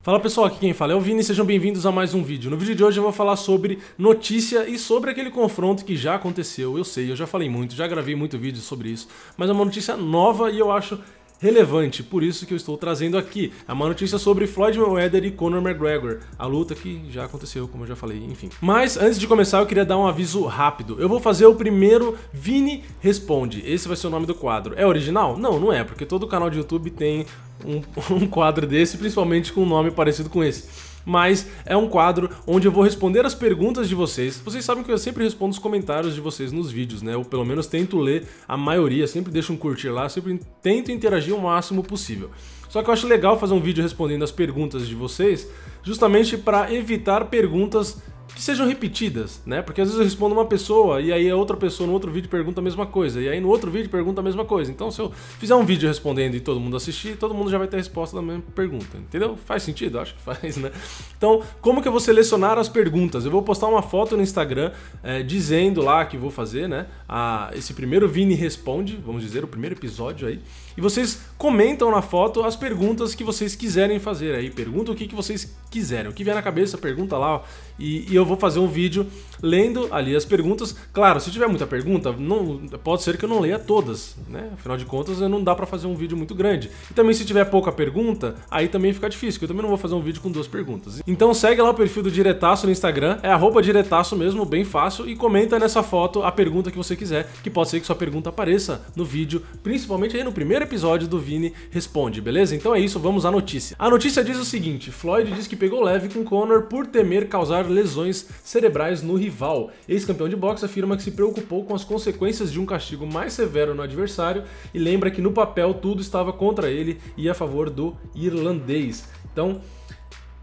Fala pessoal, aqui quem fala é o Vini, sejam bem-vindos a mais um vídeo. No vídeo de hoje eu vou falar sobre notícia e sobre aquele confronto que já aconteceu. Eu sei, eu já falei muito, já gravei muito vídeo sobre isso, mas é uma notícia nova e eu acho relevante, por isso que eu estou trazendo aqui. É uma notícia sobre Floyd Mayweather e Conor McGregor, a luta que já aconteceu, como eu já falei, enfim. Mas antes de começar eu queria dar um aviso rápido. Eu vou fazer o primeiro Vini Responde, esse vai ser o nome do quadro. É original? Não, não é, porque todo canal de YouTube tem um quadro desse, principalmente com um nome parecido com esse. Mas é um quadro onde eu vou responder as perguntas de vocês. Vocês sabem que eu sempre respondo os comentários de vocês nos vídeos, né? Ou pelo menos tento ler a maioria, sempre deixo um curtir lá, sempre tento interagir o máximo possível. Só que eu acho legal fazer um vídeo respondendo as perguntas de vocês, justamente para evitar perguntas que sejam repetidas, né? Porque às vezes eu respondo uma pessoa e aí a outra pessoa no outro vídeo pergunta a mesma coisa, e aí no outro vídeo pergunta a mesma coisa. Então se eu fizer um vídeo respondendo e todo mundo assistir, todo mundo já vai ter a resposta da mesma pergunta, entendeu? Faz sentido? Acho que faz, né? Então, como que eu vou selecionar as perguntas? Eu vou postar uma foto no Instagram dizendo lá que vou fazer, né? Esse primeiro Vini Responde, vamos dizer, o primeiro episódio aí. E vocês comentam na foto as perguntas que vocês quiserem fazer aí. Pergunta o que vocês quiserem. O que vier na cabeça, pergunta lá, ó, e eu vou fazer um vídeo lendo ali as perguntas. Claro, se tiver muita pergunta, pode ser que eu não leia todas, né? Afinal de contas, não dá pra fazer um vídeo muito grande. E também se tiver pouca pergunta, aí também fica difícil, porque eu também não vou fazer um vídeo com 2 perguntas. Então segue lá o perfil do Diretaço no Instagram, é @diretaço mesmo, bem fácil, e comenta nessa foto a pergunta que você quiser, que pode ser que sua pergunta apareça no vídeo, principalmente aí no primeiro episódio do Vini Responde, beleza? Então é isso, vamos à notícia. A notícia diz o seguinte: Floyd diz que pegou leve com Conor por temer causar lesões cerebrais no rival. Ex-campeão de boxe afirma que se preocupou com as consequências de um castigo mais severo no adversário e lembra que no papel tudo estava contra ele e a favor do irlandês. Então,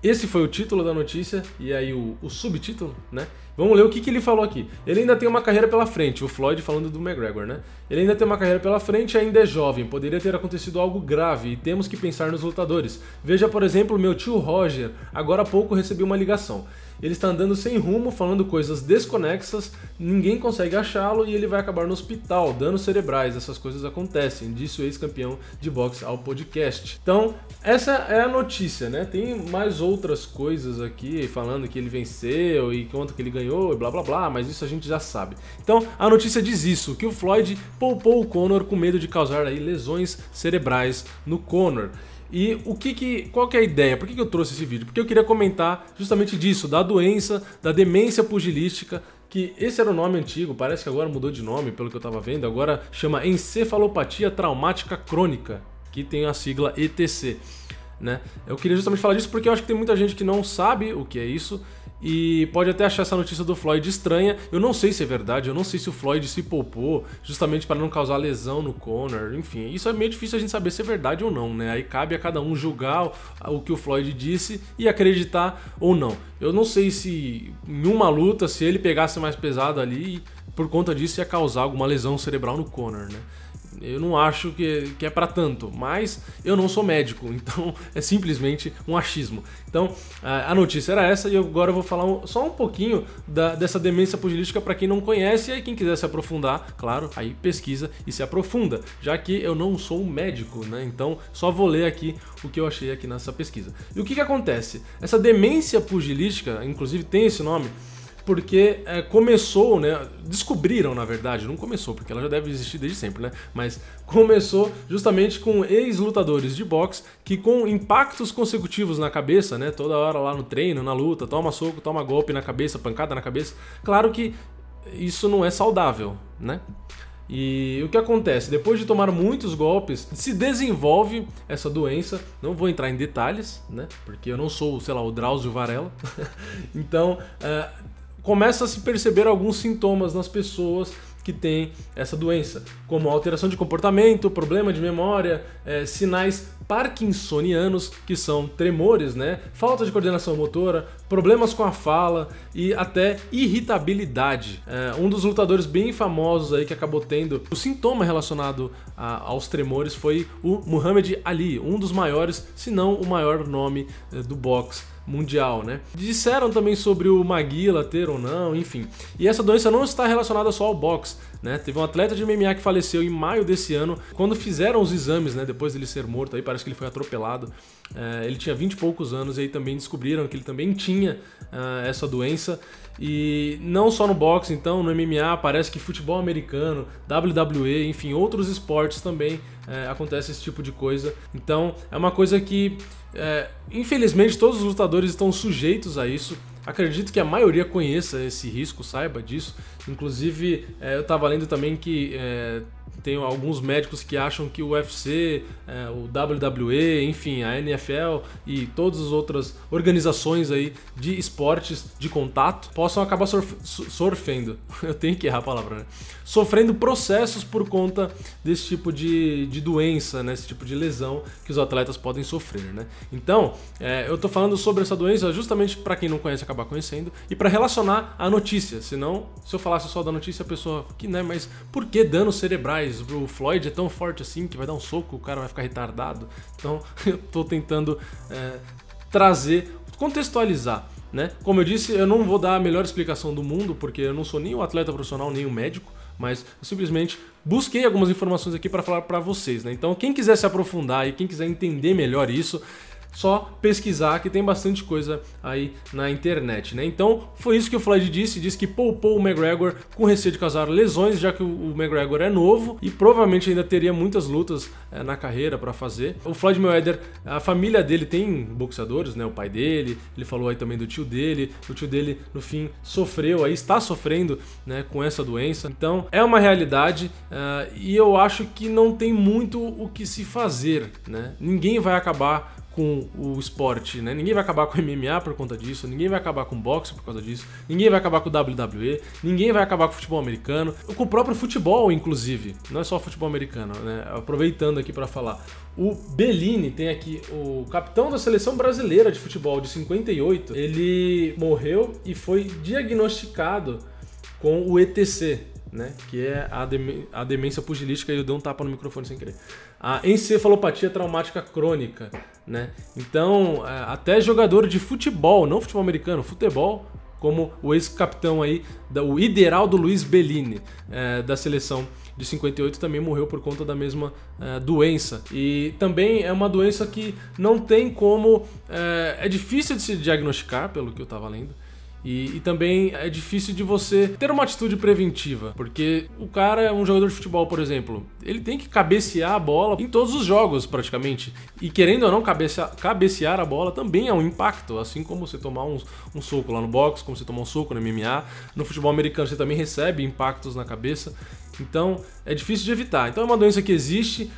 esse foi o título da notícia e aí o subtítulo, né? Vamos ler o que ele falou aqui. Ele ainda tem uma carreira pela frente, o Floyd falando do McGregor, né? Ele ainda tem uma carreira pela frente e ainda é jovem, poderia ter acontecido algo grave e temos que pensar nos lutadores. Veja, por exemplo, meu tio Roger, agora há pouco recebi uma ligação. Ele está andando sem rumo, falando coisas desconexas, ninguém consegue achá-lo e ele vai acabar no hospital, danos cerebrais, essas coisas acontecem, disse o ex-campeão de boxe ao podcast. Então, essa é a notícia, né? Tem mais outras coisas aqui, falando que ele venceu e quanto que ele ganhou e blá blá blá, mas isso a gente já sabe. Então, a notícia diz isso, que o Floyd poupou o Conor com medo de causar aí lesões cerebrais no Conor. E qual que é a ideia? Por que eu trouxe esse vídeo? Porque eu queria comentar justamente disso, da doença, da demência pugilística, que esse era o nome antigo, parece que agora mudou de nome pelo que eu estava vendo, agora chama encefalopatia traumática crônica, que tem a sigla ETC, né? Eu queria justamente falar disso porque eu acho que tem muita gente que não sabe o que é isso, e pode até achar essa notícia do Floyd estranha. Eu não sei se é verdade, eu não sei se o Floyd se poupou justamente para não causar lesão no Conor, enfim, isso é meio difícil a gente saber se é verdade ou não, né? Aí cabe a cada um julgar o que o Floyd disse e acreditar ou não. Eu não sei se em uma luta, se ele pegasse mais pesado ali, por conta disso ia causar alguma lesão cerebral no Conor, né? Eu não acho que é pra tanto, mas eu não sou médico, então é simplesmente um achismo. Então a notícia era essa e agora eu vou falar só um pouquinho dessa demência pugilística para quem não conhece, e aí quem quiser se aprofundar, claro, aí pesquisa e se aprofunda, já que eu não sou um médico, né? Então só vou ler aqui o que eu achei aqui nessa pesquisa. E o que acontece? Essa demência pugilística, inclusive tem esse nome, porque começou, né? Descobriram, na verdade, não começou, porque ela já deve existir desde sempre, né? Mas começou justamente com ex-lutadores de boxe que, com impactos consecutivos na cabeça, né? Toda hora lá no treino, na luta, toma soco, toma golpe na cabeça, pancada na cabeça. Claro que isso não é saudável, né? E o que acontece? Depois de tomar muitos golpes, se desenvolve essa doença. Não vou entrar em detalhes, né? Porque eu não sou, sei lá, o Drauzio Varela. Então, começa a se perceber alguns sintomas nas pessoas que têm essa doença, como alteração de comportamento, problema de memória, sinais parkinsonianos, que são tremores, né? Falta de coordenação motora, problemas com a fala e até irritabilidade. Um dos lutadores bem famosos aí que acabou tendo o sintoma relacionado aos tremores foi o Muhammad Ali, um dos maiores, se não o maior nome do boxe mundial, né? Disseram também sobre o Maguila ter ou não, enfim. E essa doença não está relacionada só ao boxe, né? Teve um atleta de MMA que faleceu em maio desse ano, quando fizeram os exames, né? Depois dele ser morto, aí parece que ele foi atropelado. Ele tinha 20 e poucos anos e aí também descobriram que ele também tinha essa doença. E não só no boxe, então, no MMA, parece que futebol americano, WWE, enfim, outros esportes também acontece esse tipo de coisa. Então, é uma coisa que, infelizmente, todos os lutadores estão sujeitos a isso. Acredito que a maioria conheça esse risco, saiba disso. Inclusive, eu estava lendo também que tem alguns médicos que acham que o UFC, o WWE, enfim, a NFL e todas as outras organizações aí de esportes de contato possam acabar sofrendo. Eu tenho que errar a palavra, né? Sofrendo processos por conta desse tipo de doença, né? Esse tipo de lesão que os atletas podem sofrer, né? Então, eu tô falando sobre essa doença justamente para quem não conhece acabar conhecendo e para relacionar a notícia. Senão, se eu falasse só da notícia, a pessoa, né? Mas por que danos cerebrais? O Floyd é tão forte assim que vai dar um soco, o cara vai ficar retardado. Então, eu tô tentando trazer, contextualizar, né? Como eu disse, eu não vou dar a melhor explicação do mundo, porque eu não sou nem um atleta profissional, nem um médico, mas eu simplesmente busquei algumas informações aqui para falar para vocês, né? Então, quem quiser se aprofundar e quem quiser entender melhor isso, só pesquisar, que tem bastante coisa aí na internet, né? Então, foi isso que o Floyd disse que poupou o McGregor com receio de causar lesões, já que o McGregor é novo e provavelmente ainda teria muitas lutas na carreira para fazer. O Floyd Mayweather, a família dele tem boxeadores, né? O pai dele, ele falou aí também do tio dele, o tio dele no fim sofreu, aí está sofrendo, né, com essa doença. Então, é uma realidade e eu acho que não tem muito o que se fazer, né? Ninguém vai acabar com o esporte, né? Ninguém vai acabar com o MMA por conta disso, ninguém vai acabar com o boxe por causa disso, ninguém vai acabar com o WWE, ninguém vai acabar com o futebol americano, com o próprio futebol, inclusive, não é só o futebol americano, né? Aproveitando aqui para falar, o Bellini tem aqui, o capitão da seleção brasileira de futebol de 58, ele morreu e foi diagnosticado com o ETC, né, que é a demência pugilística, e eu dei um tapa no microfone sem querer. A encefalopatia traumática crônica, né? Então, até jogador de futebol, não futebol americano, futebol, como o ex-capitão aí, o Ideraldo Luiz Bellini, da seleção de 58, também morreu por conta da mesma doença. E também é uma doença que não tem como... é difícil de se diagnosticar, pelo que eu estava lendo. E também é difícil de você ter uma atitude preventiva, porque o cara é um jogador de futebol, por exemplo, ele tem que cabecear a bola em todos os jogos praticamente, e querendo ou não cabecear a bola também é um impacto, assim como você tomar um soco lá no boxe, como você tomar um soco no MMA, no futebol americano você também recebe impactos na cabeça, então é difícil de evitar. Então é uma doença que existe,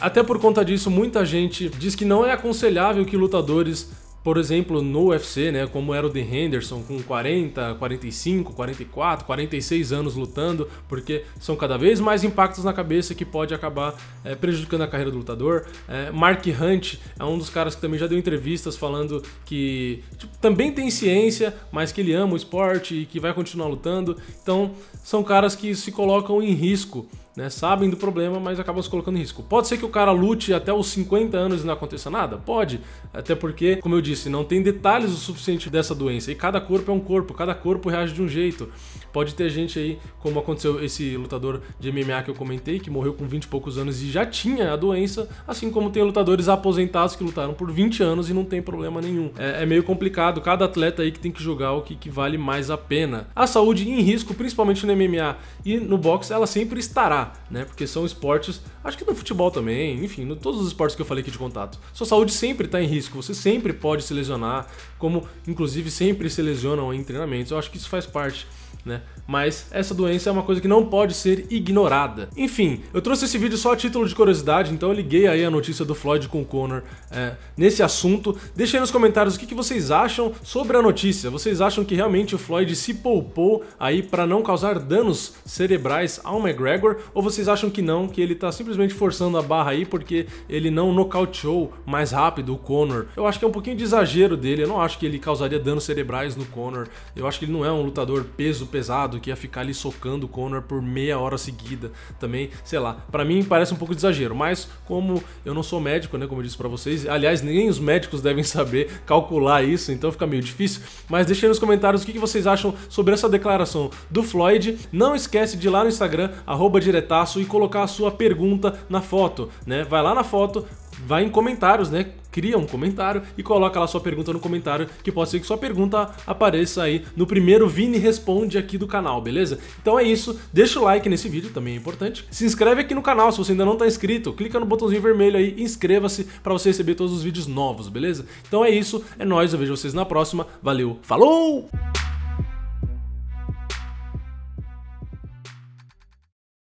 até por conta disso muita gente diz que não é aconselhável que lutadores, por exemplo, no UFC, né, como era o The Henderson, com 40, 45, 44, 46 anos lutando, porque são cada vez mais impactos na cabeça que pode acabar prejudicando a carreira do lutador. Mark Hunt é um dos caras que também já deu entrevistas falando que também tem ciência, mas que ele ama o esporte e que vai continuar lutando. Então, são caras que se colocam em risco, né, sabem do problema, mas acabam se colocando em risco. Pode ser que o cara lute até os 50 anos e não aconteça nada? Pode, até porque, como eu disse, não tem detalhes o suficiente dessa doença, e cada corpo é um corpo, cada corpo reage de um jeito. Pode ter gente aí, como aconteceu esse lutador de MMA que eu comentei, que morreu com 20 e poucos anos e já tinha a doença, assim como tem lutadores aposentados que lutaram por 20 anos e não tem problema nenhum. É meio complicado, cada atleta aí que tem que julgar o que vale mais a pena. A saúde em risco, principalmente no MMA e no boxe, ela sempre estará, né? Porque são esportes, acho que no futebol também, enfim, todos os esportes que eu falei aqui de contato. Sua saúde sempre está em risco, você sempre pode se lesionar, como inclusive sempre se lesionam em treinamentos. Eu acho que isso faz parte, né? Mas essa doença é uma coisa que não pode ser ignorada. Enfim, eu trouxe esse vídeo só a título de curiosidade, então eu liguei aí a notícia do Floyd com o Conor nesse assunto. Deixem aí nos comentários o que vocês acham sobre a notícia. Vocês acham que realmente o Floyd se poupou aí para não causar danos cerebrais ao McGregor? Ou vocês acham que não, que ele tá simplesmente forçando a barra aí porque ele não nocauteou mais rápido o Conor? Eu acho que é um pouquinho de exagero dele, eu não acho que ele causaria danos cerebrais no Conor. Eu acho que ele não é um lutador peso peso pesado que ia ficar ali socando o Conor por meia hora seguida também, sei lá, pra mim parece um pouco de exagero, mas como eu não sou médico, né, como eu disse pra vocês, aliás, nem os médicos devem saber calcular isso, então fica meio difícil, mas deixem nos comentários o que vocês acham sobre essa declaração do Floyd. Não esquece de ir lá no Instagram, @diretaço, e colocar a sua pergunta na foto, né, vai lá na foto, vai em comentários, né? Cria um comentário e coloca lá sua pergunta no comentário, que pode ser que sua pergunta apareça aí no primeiro Vini Responde aqui do canal, beleza? Então é isso, deixa o like nesse vídeo, também é importante. Se inscreve aqui no canal se você ainda não tá inscrito, clica no botãozinho vermelho aí, inscreva-se para você receber todos os vídeos novos, beleza? Então é isso, é nóis, eu vejo vocês na próxima, valeu, falou!